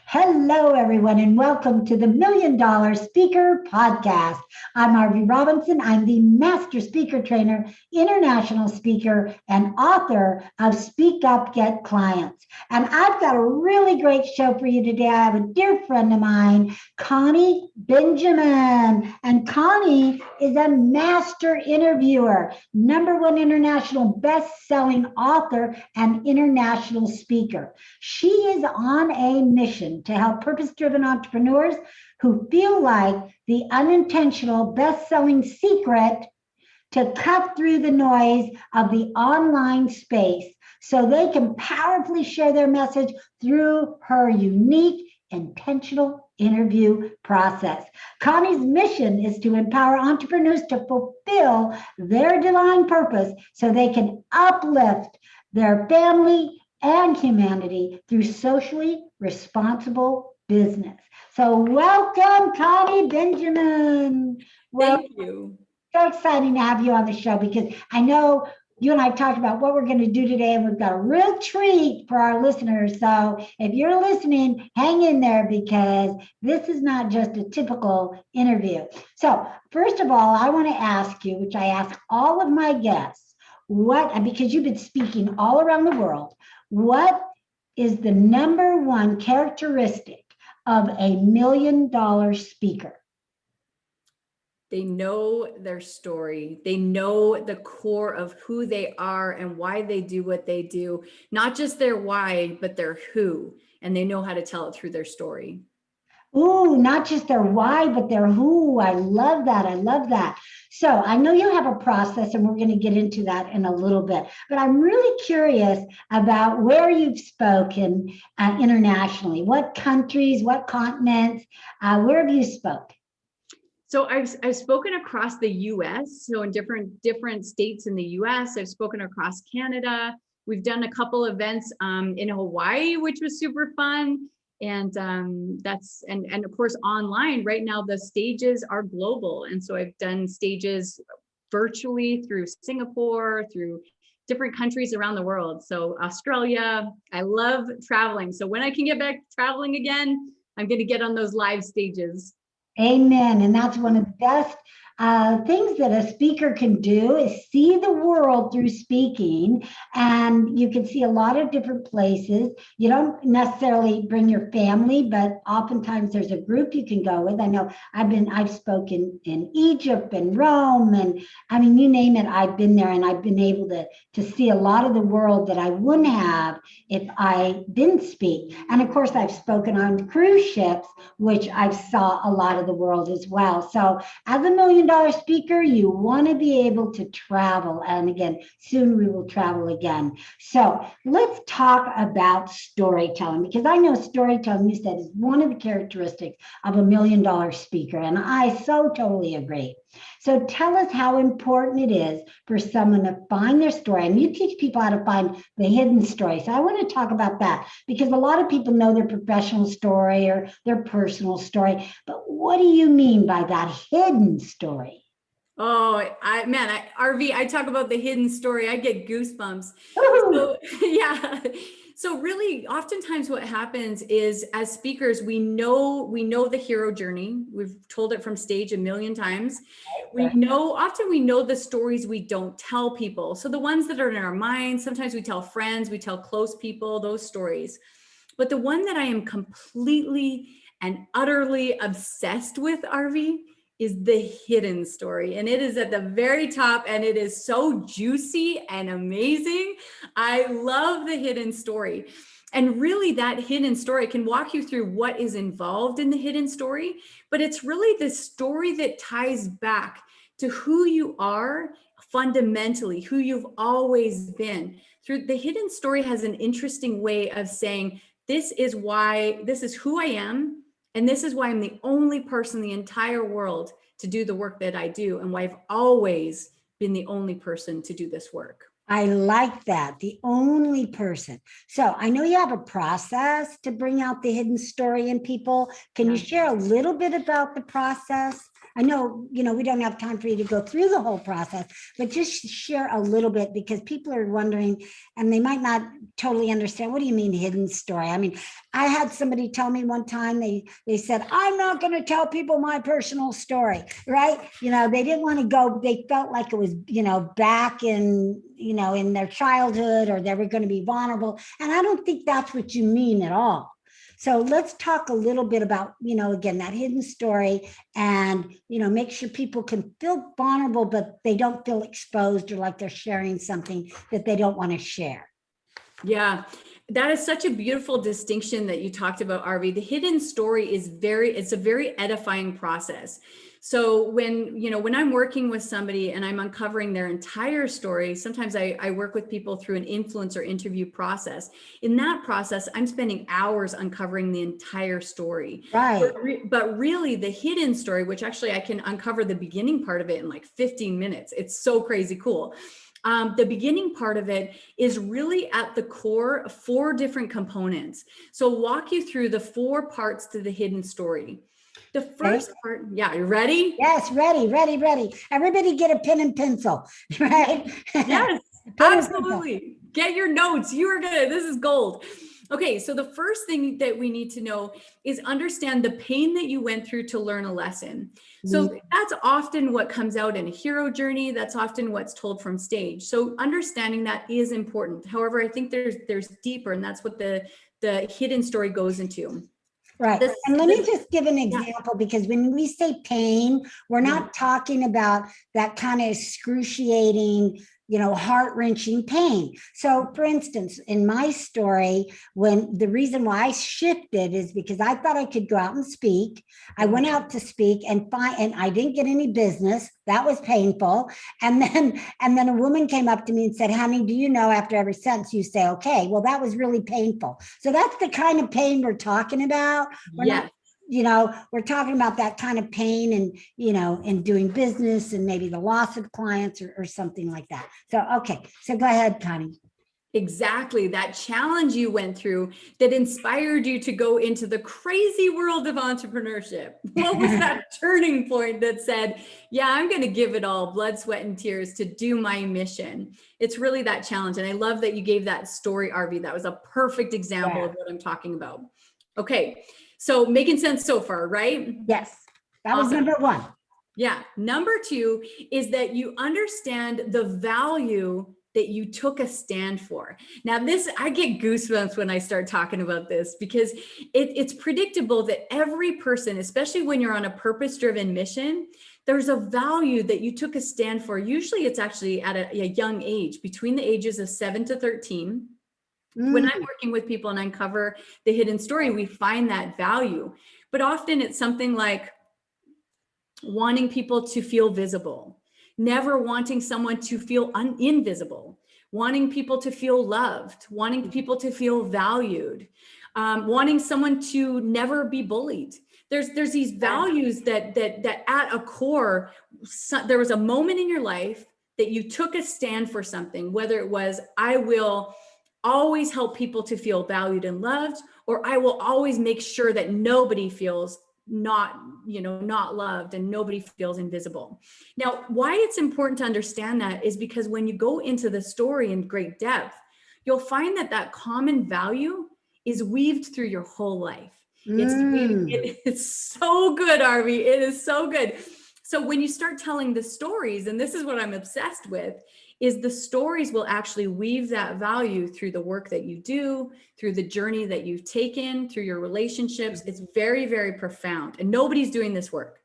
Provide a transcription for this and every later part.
Hello, everyone, and welcome to the Million Dollar Speaker Podcast. I'm Arvee Robinson. I'm the Master Speaker Trainer, International Speaker, and author of Speak Up, Get Clients. And I've got a really great show for you today. I have a dear friend of mine, Connie Benjamin. And Connie is a master interviewer, #1 international best-selling author, and international speaker. She is on a mission to help purpose-driven entrepreneurs who feel like the unintentional best-selling secret to cut through the noise of the online space so they can powerfully share their message through her unique intentional interview process. Connie's mission is to empower entrepreneurs to fulfill their divine purpose so they can uplift their family and humanity through socially responsible business. So welcome, Connie Benjamin. Well, Thank you. so exciting to have you on the show because I know you and I talked about what we're going to do today, and we've got a real treat for our listeners. So if you're listening, hang in there because this is not just a typical interview. So first of all, I want to ask you, which I ask all of my guests, because you've been speaking all around the world, what is the #1 characteristic of a $1,000,000 speaker? They know their story. They know the core of who they are and why they do what they do. Not just their why, but their who. And they know how to tell it through their story. Ooh, not just their why, but their who. I love that. I love that. So I know you have a process, and we're going to get into that in a little bit. But I'm really curious about where you've spoken internationally. What countries, what continents, where have you spoken? So I've spoken across the US. So in different states in the US, I've spoken across Canada. We've done a couple events in Hawaii, which was super fun. And that's and of course online right now the stages are global, and so I've done stages virtually through Singapore, through different countries around the world. So Australia, I love traveling, so when I can get back traveling again, I'm going to get on those live stages. Amen. And that's one of the best things that a speaker can do is see the world through speaking. And you can see a lot of different places. You don't necessarily bring your family, but oftentimes there's a group you can go with. I know I've spoken in Egypt and Rome, and I mean, you name it, I've been there, and I've been able to see a lot of the world that I wouldn't have if I didn't speak. And of course, I've spoken on cruise ships, which I've saw a lot of the world as well. So as a $1,000,000 speaker, you want to be able to travel. And again, soon we will travel again. So let's talk about storytelling, because I know storytelling, you said, is one of the characteristics of a $1,000,000 speaker. And I so totally agree. So tell us how important it is for someone to find their story. And you teach people how to find the hidden story. So I want to talk about that because a lot of people know their professional story or their personal story. But what do you mean by that hidden story? Oh, Arvee, I talk about the hidden story, I get goosebumps. Woo-hoo. So yeah. So really, oftentimes what happens is as speakers, we know the hero journey. We've told it from stage a million times. Often we know the stories we don't tell people. So the ones that are in our minds, sometimes we tell friends, we tell close people, those stories. But the one that I am completely and utterly obsessed with, Arvee, is the hidden story. And it is at the very top, and it is so juicy and amazing. I love the hidden story. And really, that hidden story, I can walk you through what is involved in the hidden story, but it's really the story that ties back to who you are fundamentally, who you've always been. Through the hidden story has an interesting way of saying, this is who I am, and this is why I'm the only person in the entire world to do the work that I do, and why I've always been the only person to do this work. I like that. The only person. So I know you have a process to bring out the hidden story in people. Can you share a little bit about the process? I know, we don't have time for you to go through the whole process, but just share a little bit, because people are wondering and they might not totally understand. What do you mean hidden story? I mean, I had somebody tell me one time, they said, I'm not going to tell people my personal story, right? They didn't want to go, they felt like it was, back in, in their childhood, or they were going to be vulnerable. And I don't think that's what you mean at all. So let's talk a little bit about, again, that hidden story, and, make sure people can feel vulnerable, but they don't feel exposed or like they're sharing something that they don't want to share. Yeah, that is such a beautiful distinction that you talked about, Arvee. The hidden story is it's a very edifying process. So when I'm working with somebody and I'm uncovering their entire story, sometimes I work with people through an influencer interview process. In that process, I'm spending hours uncovering the entire story. Right. But really the hidden story, which actually I can uncover the beginning part of it in like 15 minutes. It's so crazy cool. The beginning part of it is really at the core 4 different components. So walk you through the 4 parts to the hidden story. The first part, yeah, you ready? Yes, ready. Everybody get a pen and pencil, right? Yes, absolutely. Get your notes. You are good. This is gold. Okay, so the first thing that we need to know is understand the pain that you went through to learn a lesson. So that's often what comes out in a hero journey. That's often what's told from stage. So understanding that is important. However, I think there's deeper, and that's what the hidden story goes into. Right. And let me just give an example, because when we say pain, we're not talking about that kind of excruciating, heart-wrenching pain. So for instance, in my story, when the reason why I shifted is because I thought I could go out and speak. I went out to speak and I didn't get any business. That was painful. And then a woman came up to me and said, honey, do you know after every sentence you say, okay, well, that was really painful. So that's the kind of pain we're talking about. We're not, we're talking about that kind of pain and, in doing business and maybe the loss of clients or something like that. So, okay. So go ahead, Connie. Exactly. That challenge you went through that inspired you to go into the crazy world of entrepreneurship. What was that turning point that said, yeah, I'm going to give it all, blood, sweat, and tears to do my mission? It's really that challenge. And I love that you gave that story, Arvee. That was a perfect example of what I'm talking about. Okay. So making sense so far, right? Yes. That was number 1. Yeah. Number 2 is that you understand the value that you took a stand for. Now I get goosebumps when I start talking about this, because it's predictable that every person, especially when you're on a purpose-driven mission, there's a value that you took a stand for. Usually it's actually at a young age, between the ages of 7 to 13. When I'm working with people and I uncover the hidden story, we find that value. But often it's something like wanting people to feel visible, never wanting someone to feel invisible, wanting people to feel loved, wanting people to feel valued, wanting someone to never be bullied. There's these values that at a core, there was a moment in your life that you took a stand for something, whether it was, I will always help people to feel valued and loved, or I will always make sure that nobody feels not loved and nobody feels invisible. Now, why it's important to understand that is because when you go into the story in great depth, you'll find that common value is weaved through your whole life. It's so good, Arvee. It is so good. So when you start telling the stories, and this is what I'm obsessed with, is the stories will actually weave that value through the work that you do, through the journey that you've taken, through your relationships. It's very, very profound, and nobody's doing this work.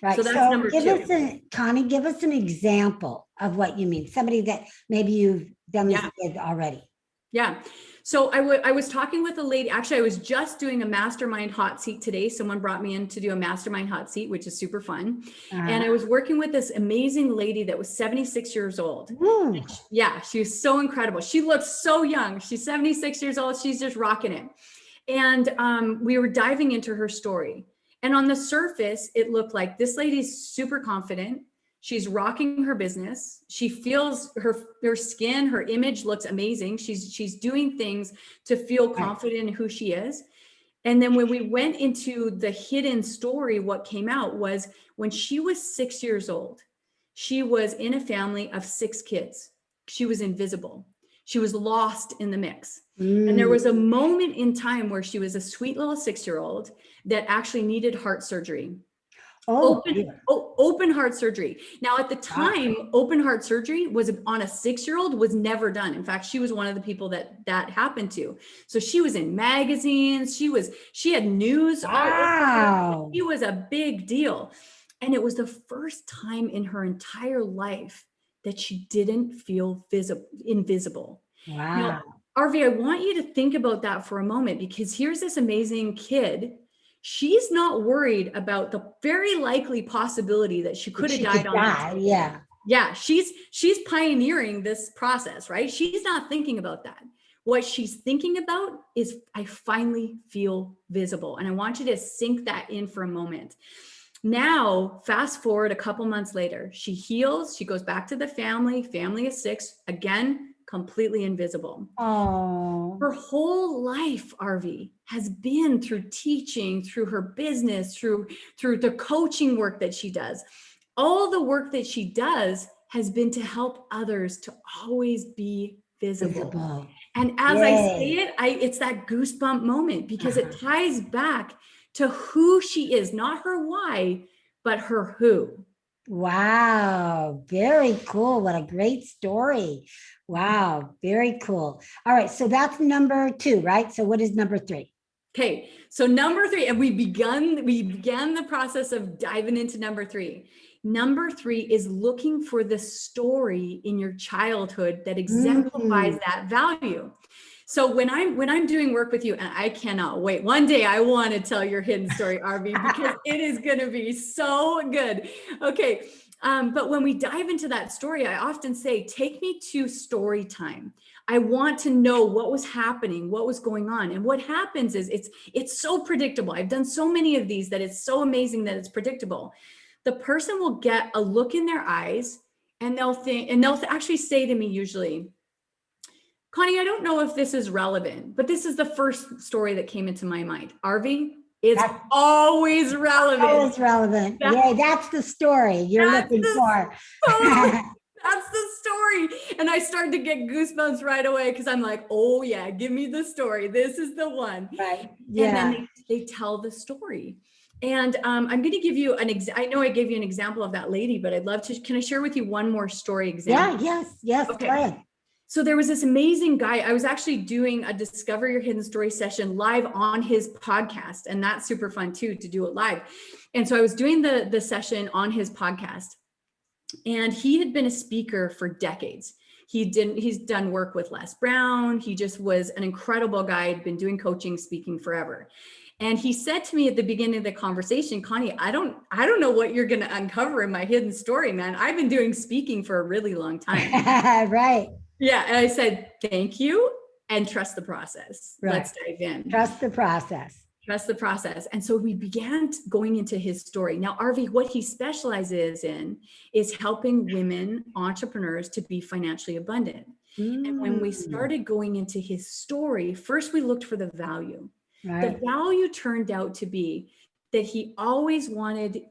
Right. So that's number 2. Connie, give us an example of what you mean. Somebody that maybe you've done this with already. Yeah. So I was talking with a lady. Actually, I was just doing a mastermind hot seat today. Someone brought me in to do a mastermind hot seat, which is super fun. And I was working with this amazing lady that was 76 years old. Yeah, she was so incredible. She looks so young. She's 76 years old. She's just rocking it. And we were diving into her story. And on the surface, it looked like this lady's super confident. She's rocking her business. She feels her skin, her image looks amazing. She's doing things to feel confident in who she is. And then when we went into the hidden story, what came out was when she was 6 years old, she was in a family of 6 kids. She was invisible. She was lost in the mix. And there was a moment in time where she was a sweet little 6-year-old that actually needed heart surgery. Open heart surgery. Now, at the time, open heart surgery was on a 6-year-old was never done. In fact, she was one of the people that happened to. So she was in magazines. She had news. Wow. She was a big deal. And it was the first time in her entire life that she didn't feel invisible. Wow. Now, Arvee, I want you to think about that for a moment, because here's this amazing kid. She's not worried about the very likely possibility that she could have died on that. Yeah, she's pioneering this process, right? She's not thinking about that. What she's thinking about is, I finally feel visible. And I want you to sink that in for a moment. Now, fast forward a couple months later, she heals, she goes back to the family of 6, again, completely invisible. Oh. Her whole life, Arvee, has been through teaching, through her business, through the coaching work that she does. All the work that she does has been to help others to always be visible. And as I say it, it's that goosebump moment, because it ties back to who she is, not her why, but her who. Wow, very cool. What a great story. Wow, very cool. All right, so that's number 2, right? So what is number 3? Okay, so number 3, and we began the process of diving into number 3. Number 3 is looking for the story in your childhood that exemplifies that value. So when I'm doing work with you, and I cannot wait, one day I want to tell your hidden story, Arvee, because it is going to be so good. Okay. But when we dive into that story, I often say, take me to story time. I want to know what was happening, what was going on. And what happens is it's so predictable. I've done so many of these that it's so amazing that it's predictable. The person will get a look in their eyes, and they'll actually say to me usually, Connie, I don't know if this is relevant, but this is the first story that came into my mind. Arvee, it's always relevant. Always relevant. Yeah, that's the story you're looking for. That's the story. And I started to get goosebumps right away, because I'm like, oh yeah, give me the story. This is the one. Right. Yeah. And then they tell the story. And I'm going to give you I know I gave you an example of that lady, but I'd love to, can I share with you one more story example? Yes. Okay. Go ahead. So there was this amazing guy. I was actually doing a Discover Your Hidden Story session live on his podcast. And that's super fun too, to do it live. And so I was doing the session on his podcast, and he had been a speaker for decades. He's done work with Les Brown. He just was an incredible guy. He'd been doing coaching, speaking forever. And he said to me at the beginning of the conversation, Connie, I don't know what you're going to uncover in my hidden story, man. I've been doing speaking for a really long time. Right. Yeah. And I said, thank you, and trust the process. Right. Let's dive in. Trust the process. Trust the process. And so we began going into his story. Now, Arvee, what he specializes in is helping women entrepreneurs to be financially abundant. And when we started going into his story, first we looked for the value. Right. The value turned out to be that he always wanted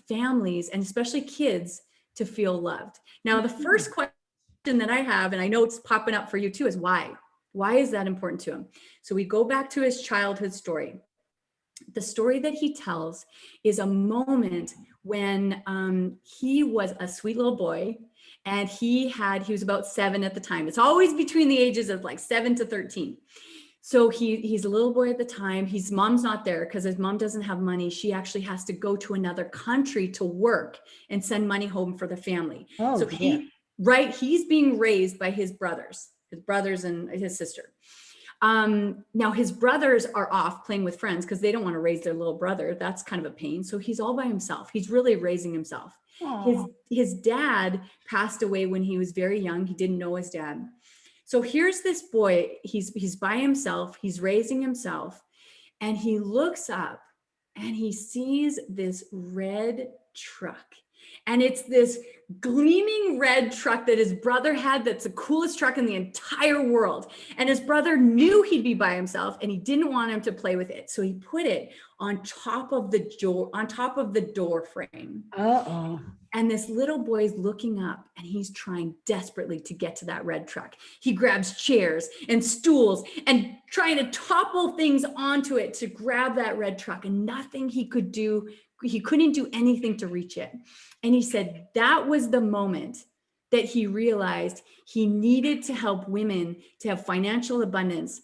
families, and especially kids, to feel loved. Now, the first question that I have, and I know it's popping up for you too, is why? Why is that important to him? So we go back to his childhood story. The story that he tells is a moment when he was a sweet little boy, and he was about 7 at the time. It's always between the ages of like 7 to 13. So he's a little boy at the time. His mom's not there because his mom doesn't have money. She actually has to go to another country to work and send money home for the family. Oh, so he's being raised by his brothers and his sister. Now his brothers are off playing with friends because they don't want to raise their little brother. That's kind of a pain. So he's all by himself. He's really raising himself. His dad passed away when he was very young. He didn't know his dad. So here's this boy, he's by himself, he's raising himself, and he looks up and he sees this red truck. And it's this gleaming red truck that his brother had. That's the coolest truck in the entire world. And his brother knew he'd be by himself and he didn't want him to play with it. So he put it on top of the door frame. Uh-oh. And this little boy's looking up and he's trying desperately to get to that red truck. He grabs chairs and stools and trying to topple things onto it to grab that red truck, and nothing he could do. He couldn't do anything to reach it. And he said that was the moment that he realized he needed to help women to have financial abundance,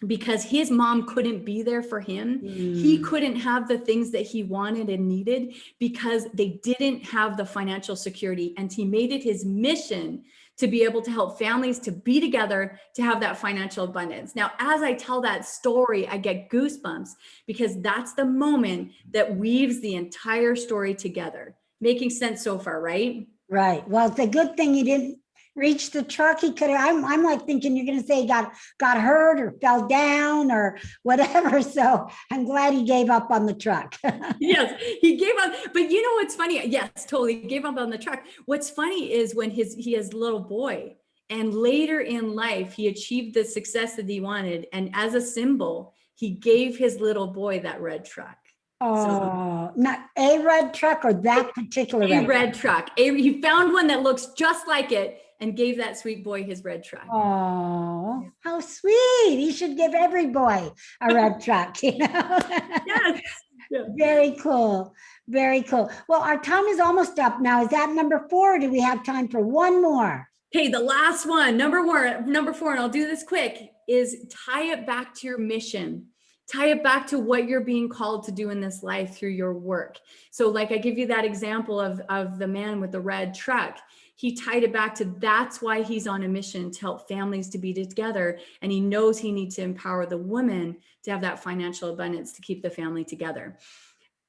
because his mom couldn't be there for him. He couldn't have the things that he wanted and needed because they didn't have the financial security. And he made it his mission to be able to help families to be together, to have that financial abundance. Now, as I tell that story, I get goosebumps because that's the moment that weaves the entire story together. Making sense so far, right? Right. Well, it's a good thing he didn't reach the truck. He could have, I'm like thinking you're going to say he got hurt or fell down or whatever. So I'm glad he gave up on the truck. Yes, he gave up. But you know what's funny? Yes, totally. He gave up on the truck. What's funny is when he has a little boy, and later in life, he achieved the success that he wanted. And as a symbol, he gave his little boy that red truck. Oh, not a red truck or that particular red truck. He found one that looks just like it and gave that sweet boy his red truck. Oh, how sweet. He should give every boy a red truck, you know? Yes. Yeah. Very cool. Very cool. Well, our time is almost up now. Is that number 4 or do we have time for one more? Okay, the last one, number 4, and I'll do this quick, is tie it back to your mission. Tie it back to what you're being called to do in this life through your work. So like I give you that example of the man with the red truck. He tied it back to that's why he's on a mission to help families to be together. And he knows he needs to empower the woman to have that financial abundance to keep the family together.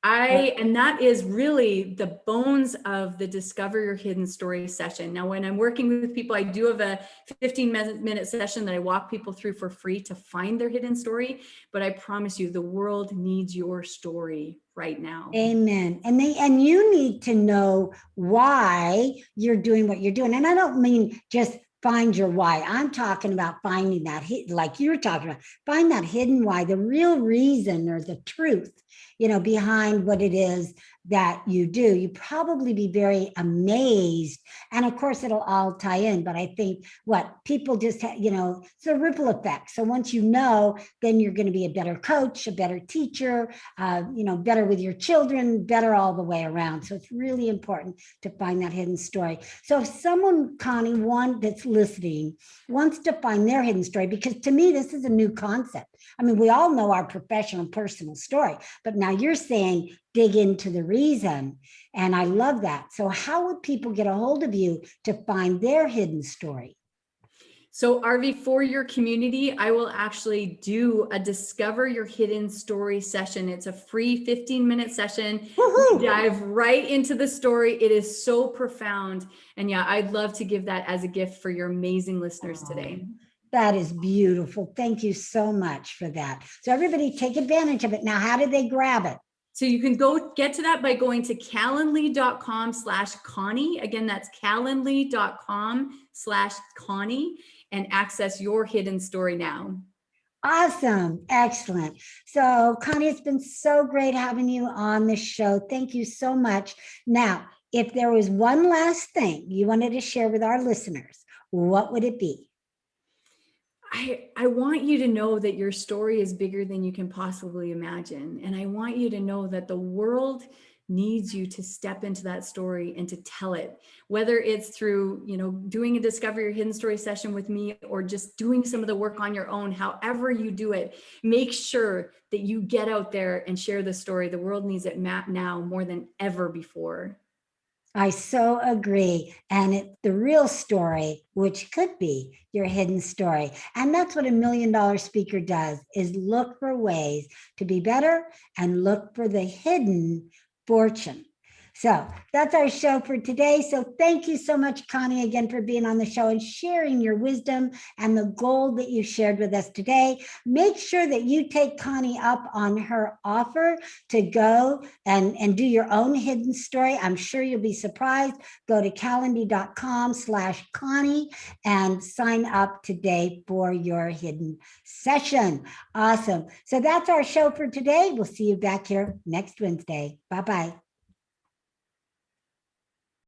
And that is really the bones of the Discover Your Hidden Story session. Now, when I'm working with people, I do have a 15-minute session that I walk people through for free to find their hidden story. But I promise you, the world needs your story right now. Amen. And you need to know why you're doing what you're doing. And I don't mean just find your why. I'm talking about finding that, like you're talking about, find that hidden why, the real reason or the truth, you know, behind what it is that you do. You probably be very amazed. And of course, it'll all tie in. But I think what people just, you know, it's a ripple effect. So once you know, then you're going to be a better coach, a better teacher, you know, better with your children, better all the way around. So it's really important to find that hidden story. So if someone, Connie, one that's listening, wants to find their hidden story, because to me, this is a new concept. I mean, we all know our professional, personal story, but now you're saying dig into the reason. And I love that. So how would people get a hold of you to find their hidden story? So Arvee, for your community, I will actually do a Discover Your Hidden Story session. It's a free 15-minute session. We dive right into the story. It is so profound. And yeah, I'd love to give that as a gift for your amazing listeners today. That is beautiful. Thank you so much for that. So everybody take advantage of it. Now, how do they grab it? So you can go get to that by going to calendly.com/Connie. Again, that's calendly.com/Connie and access your hidden story now. Awesome. Excellent. So Connie, it's been so great having you on the show. Thank you so much. Now, if there was one last thing you wanted to share with our listeners, what would it be? I want you to know that your story is bigger than you can possibly imagine. And I want you to know that the world needs you to step into that story and to tell it, whether it's through, you know, doing a Discover Your Hidden Story session with me or just doing some of the work on your own. However you do it, make sure that you get out there and share the story. The world needs it now more than ever before. I so agree. And it's the real story, which could be your hidden story. And that's what $1 million speaker does, is look for ways to be better and look for the hidden fortune. So that's our show for today. So thank you so much, Connie, again for being on the show and sharing your wisdom and the gold that you shared with us today. Make sure that you take Connie up on her offer to go and do your own hidden story. I'm sure you'll be surprised. Go to calendly.com/Connie and sign up today for your hidden session. Awesome. So that's our show for today. We'll see you back here next Wednesday. Bye-bye.